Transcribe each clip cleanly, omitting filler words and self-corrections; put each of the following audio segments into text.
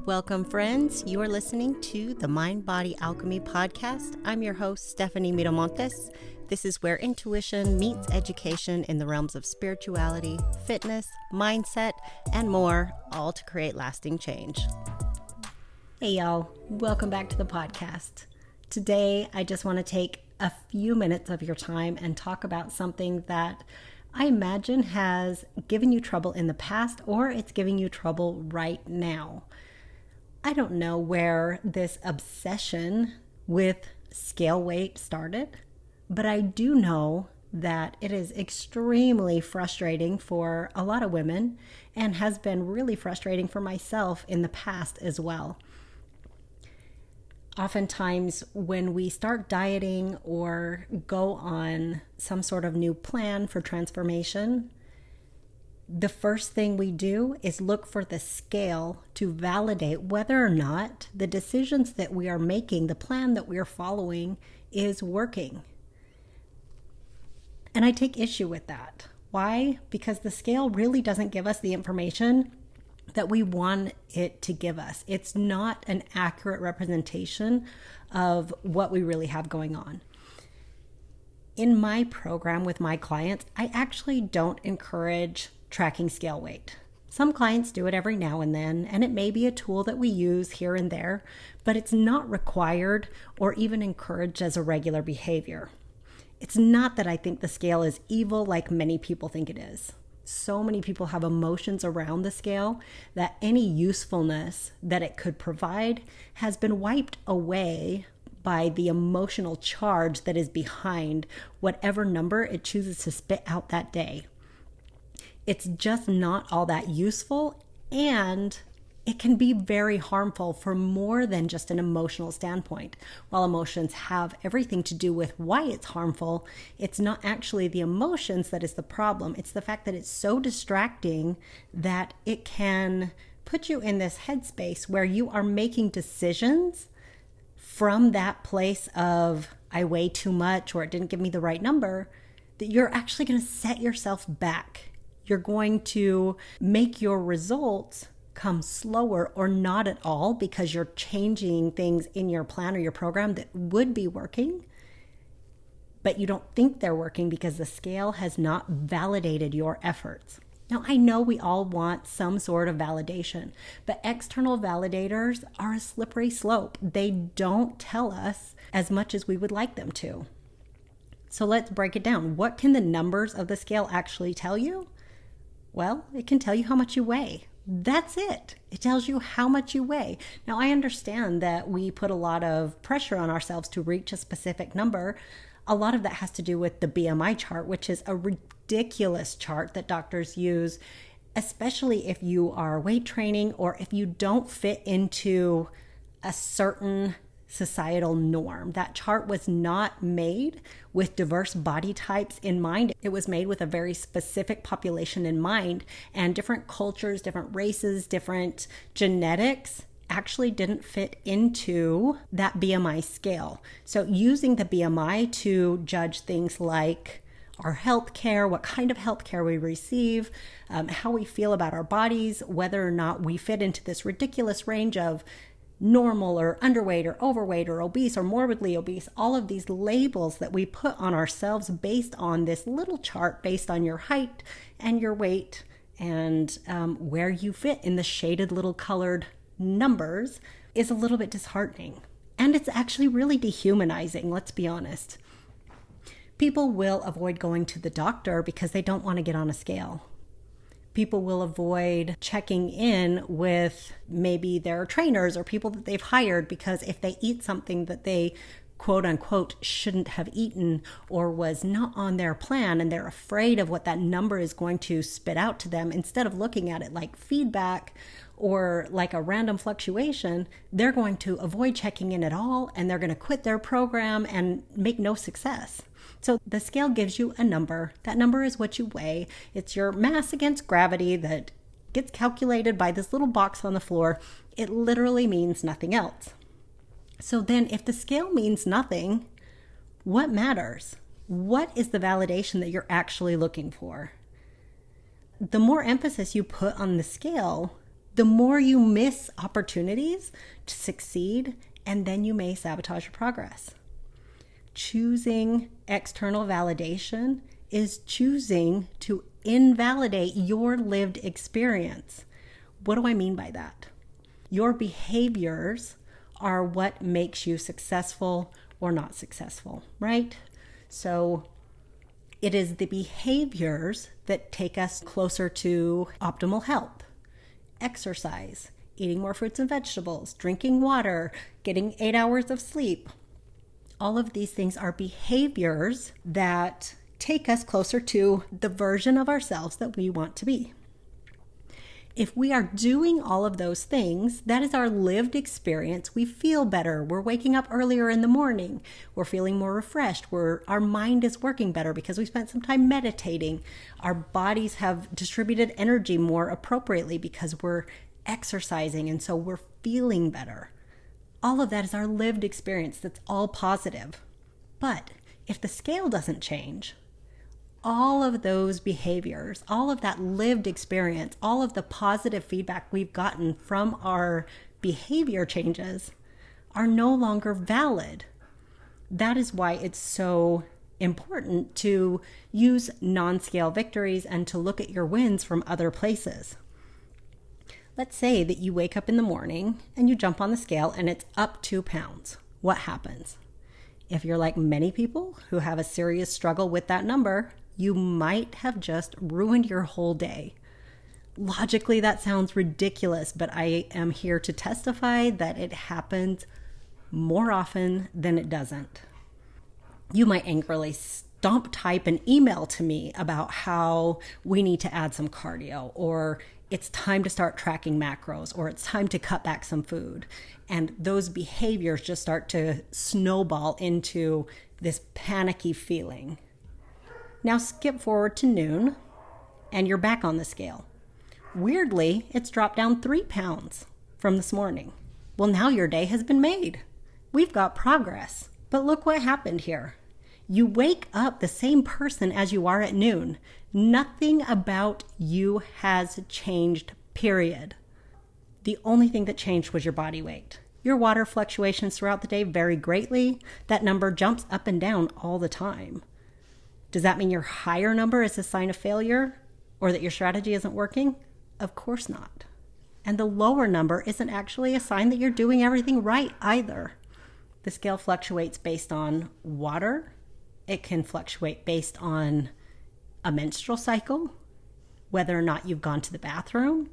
Welcome, friends. You are listening to the Mind Body Alchemy podcast. I'm your host, Stephanie Miramontes. This is where intuition meets education in the realms of spirituality, fitness, mindset, and more, all to create lasting change. Hey, y'all. Welcome back to the podcast. Today, I just want to take a few minutes of your time and talk about something that I imagine has given you trouble in the past, or it's giving you trouble right now. I don't know where this obsession with scale weight started, but I do know that it is extremely frustrating for a lot of women and has been really frustrating for myself in the past as well. Oftentimes, when we start dieting or go on some sort of new plan for transformation, the first thing we do is look for the scale to validate whether or not the decisions that we are making, the plan that we are following, is working. And I take issue with that. Why? Because the scale really doesn't give us the information that we want it to give us. It's not an accurate representation of what we really have going on. In my program with my clients, I actually don't encourage tracking scale weight. Some clients do it every now and then, and it may be a tool that we use here and there, but it's not required or even encouraged as a regular behavior. It's not that I think the scale is evil like many people think it is. So many people have emotions around the scale that any usefulness that it could provide has been wiped away by the emotional charge that is behind whatever number it chooses to spit out that day. It's just not all that useful, and it can be very harmful for more than just an emotional standpoint. While emotions have everything to do with why it's harmful, it's not actually the emotions that is the problem. It's the fact that it's so distracting that it can put you in this headspace where you are making decisions from that place of, I weigh too much, or it didn't give me the right number, that you're actually going to set yourself back. You're going to make your results come slower or not at all because you're changing things in your plan or your program that would be working, but you don't think they're working because the scale has not validated your efforts. Now, I know we all want some sort of validation, but external validators are a slippery slope. They don't tell us as much as we would like them to. So let's break it down. What can the numbers of the scale actually tell you? Well, it can tell you how much you weigh. That's it. It tells you how much you weigh. Now, I understand that we put a lot of pressure on ourselves to reach a specific number. A lot of that has to do with the BMI chart, which is a ridiculous chart that doctors use, especially if you are weight training or if you don't fit into a certain societal norm. That chart was not made with diverse body types in mind. It was made with a very specific population in mind, and different cultures, different races, different genetics actually didn't fit into that BMI scale. So using the BMI to judge things like our health care, what kind of health care we receive, how we feel about our bodies, whether or not we fit into this ridiculous range of normal or underweight or overweight or obese or morbidly obese, all of these labels that we put on ourselves based on this little chart based on your height and your weight and where you fit in the shaded little colored numbers is a little bit disheartening. And it's actually really dehumanizing, let's be honest. People will avoid going to the doctor because they don't want to get on a scale. People will avoid checking in with maybe their trainers or people that they've hired because if they eat something that they quote unquote shouldn't have eaten or was not on their plan and they're afraid of what that number is going to spit out to them, instead of looking at it like feedback or like a random fluctuation, they're going to avoid checking in at all and they're going to quit their program and make no success. So the scale gives you a number. That number is what you weigh. It's your mass against gravity that gets calculated by this little box on the floor. It literally means nothing else. So then if the scale means nothing, what matters? What is the validation that you're actually looking for? The more emphasis you put on the scale, the more you miss opportunities to succeed, and then you may sabotage your progress. Choosing external validation is choosing to invalidate your lived experience. What do I mean by that? Your behaviors are what makes you successful or not successful, right? So it is the behaviors that take us closer to optimal health. Exercise, eating more fruits and vegetables, drinking water, getting 8 hours of sleep. All of these things are behaviors that take us closer to the version of ourselves that we want to be. If we are doing all of those things, that is our lived experience. We feel better. We're waking up earlier in the morning. We're feeling more refreshed. Our mind is working better because we spent some time meditating. Our bodies have distributed energy more appropriately because we're exercising, and so we're feeling better. All of that is our lived experience. That's all positive. But if the scale doesn't change, all of those behaviors, all of that lived experience, all of the positive feedback we've gotten from our behavior changes are no longer valid. That is why it's so important to use non-scale victories and to look at your wins from other places. Let's say that you wake up in the morning and you jump on the scale and it's up 2 pounds. What happens? If you're like many people who have a serious struggle with that number, you might have just ruined your whole day. Logically, that sounds ridiculous, but I am here to testify that it happens more often than it doesn't. You might angrily type an email to me about how we need to add some cardio, or it's time to start tracking macros, or it's time to cut back some food. And those behaviors just start to snowball into this panicky feeling. Now skip forward to noon, and you're back on the scale. Weirdly, it's dropped down 3 pounds from this morning. Well, now your day has been made. We've got progress. But look what happened here. You wake up the same person as you are at noon. Nothing about you has changed, period. The only thing that changed was your body weight. Your water fluctuations throughout the day vary greatly. That number jumps up and down all the time. Does that mean your higher number is a sign of failure or that your strategy isn't working? Of course not. And the lower number isn't actually a sign that you're doing everything right either. The scale fluctuates based on water. It can fluctuate based on a menstrual cycle, whether or not you've gone to the bathroom,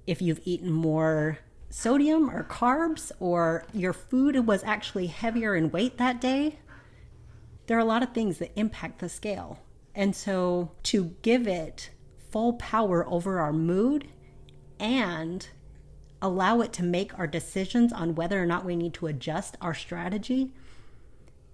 if you've eaten more sodium or carbs, or your food was actually heavier in weight that day. There are a lot of things that impact the scale. And so to give it full power over our mood and allow it to make our decisions on whether or not we need to adjust our strategy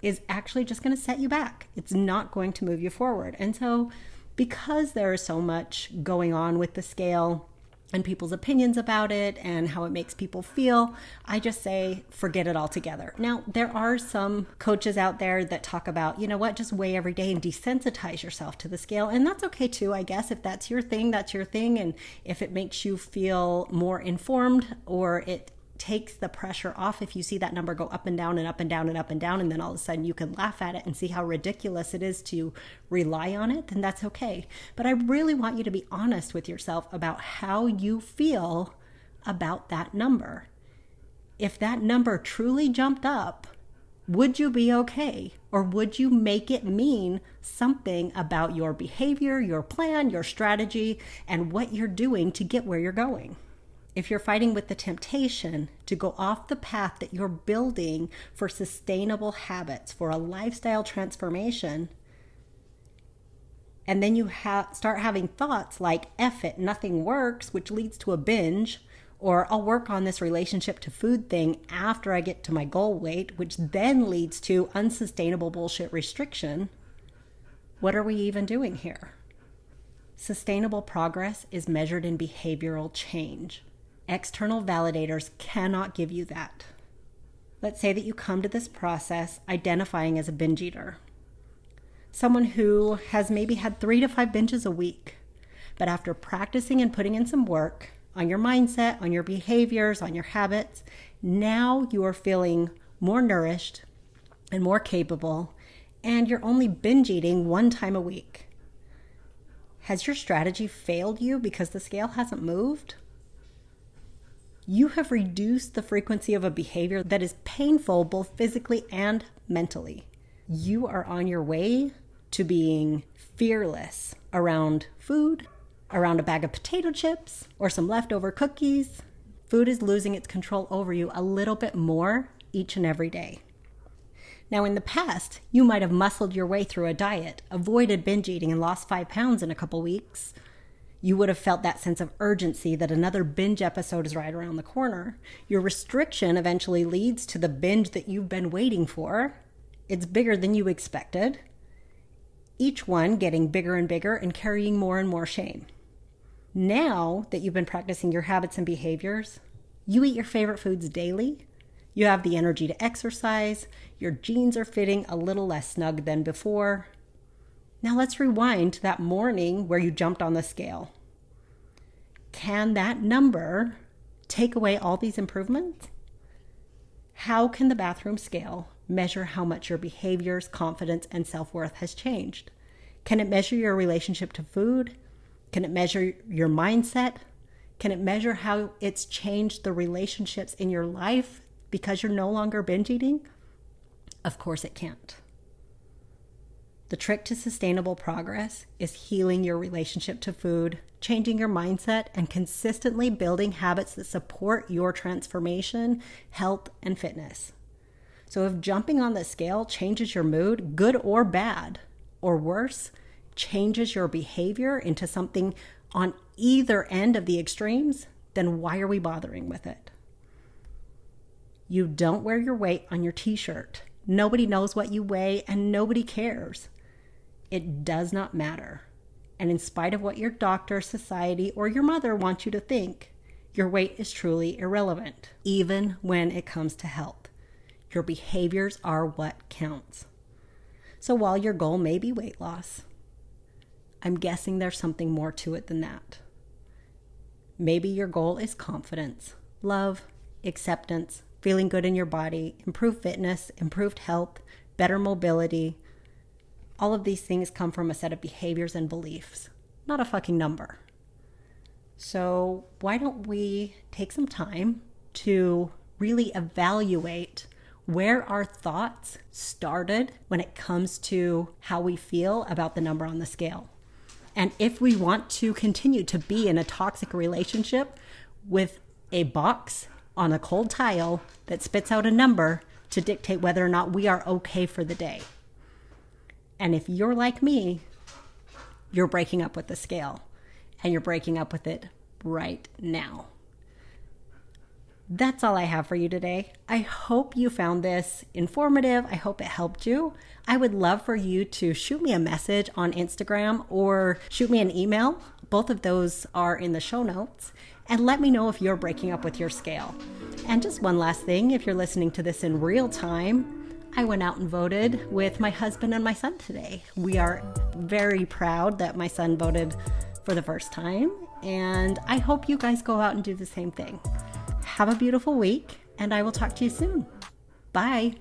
is actually just going to set you back. It's not going to move you forward. And so because there is so much going on with the scale and people's opinions about it and how it makes people feel, I just say forget it altogether. Now, there are some coaches out there that talk about, you know what, just weigh every day and desensitize yourself to the scale. And that's okay too, I guess. If that's your thing, that's your thing. And if it makes you feel more informed, or it takes the pressure off if you see that number go up and down and up and down and up and down, and then all of a sudden you can laugh at it and see how ridiculous it is to rely on it, then that's okay. But I really want you to be honest with yourself about how you feel about that number. If that number truly jumped up, would you be okay? Or would you make it mean something about your behavior, your plan, your strategy, and what you're doing to get where you're going? If you're fighting with the temptation to go off the path that you're building for sustainable habits, for a lifestyle transformation, and then you start having thoughts like, F it, nothing works, which leads to a binge, or I'll work on this relationship to food thing after I get to my goal weight, which then leads to unsustainable bullshit restriction, what are we even doing here? Sustainable progress is measured in behavioral change. External validators cannot give you that. Let's say that you come to this process identifying as a binge eater. Someone who has maybe had 3 to 5 binges a week, but after practicing and putting in some work on your mindset, on your behaviors, on your habits. Now you are feeling more nourished and more capable, and you're only binge eating 1 time a week. Has your strategy failed you because the scale hasn't moved? You have reduced the frequency of a behavior that is painful both physically and mentally. You are on your way to being fearless around food, around a bag of potato chips, or some leftover cookies. Food is losing its control over you a little bit more each and every day. Now, in the past, you might have muscled your way through a diet, avoided binge eating, and lost 5 pounds in a couple weeks. You would have felt that sense of urgency that another binge episode is right around the corner. Your restriction eventually leads to the binge that you've been waiting for. It's bigger than you expected. Each one getting bigger and bigger and carrying more and more shame. Now that you've been practicing your habits and behaviors, you eat your favorite foods daily. You have the energy to exercise. Your jeans are fitting a little less snug than before. Now let's rewind to that morning where you jumped on the scale. Can that number take away all these improvements? How can the bathroom scale measure how much your behaviors, confidence, and self-worth has changed? Can it measure your relationship to food? Can it measure your mindset? Can it measure how it's changed the relationships in your life because you're no longer binge eating? Of course it can't. The trick to sustainable progress is healing your relationship to food, changing your mindset, and consistently building habits that support your transformation, health, and fitness. So if jumping on the scale changes your mood, good or bad, or worse, changes your behavior into something on either end of the extremes, then why are we bothering with it? You don't wear your weight on your t-shirt. Nobody knows what you weigh and nobody cares. It does not matter. And in spite of what your doctor, society, or your mother wants you to think, your weight is truly irrelevant, even when it comes to health. Your behaviors are what counts. So while your goal may be weight loss, I'm guessing there's something more to it than that. Maybe your goal is confidence, love, acceptance, feeling good in your body, improved fitness, improved health, better mobility. All of these things come from a set of behaviors and beliefs, not a fucking number. So why don't we take some time to really evaluate where our thoughts started when it comes to how we feel about the number on the scale. And if we want to continue to be in a toxic relationship with a box on a cold tile that spits out a number to dictate whether or not we are okay for the day. And if you're like me, you're breaking up with the scale, and you're breaking up with it right now. That's all I have for you today. I hope you found this informative. I hope it helped you. I would love for you to shoot me a message on Instagram or shoot me an email. Both of those are in the show notes. And let me know if you're breaking up with your scale. And just one last thing, if you're listening to this in real time, I went out and voted with my husband and my son today. We are very proud that my son voted for the first time, and I hope you guys go out and do the same thing. Have a beautiful week, and I will talk to you soon. Bye.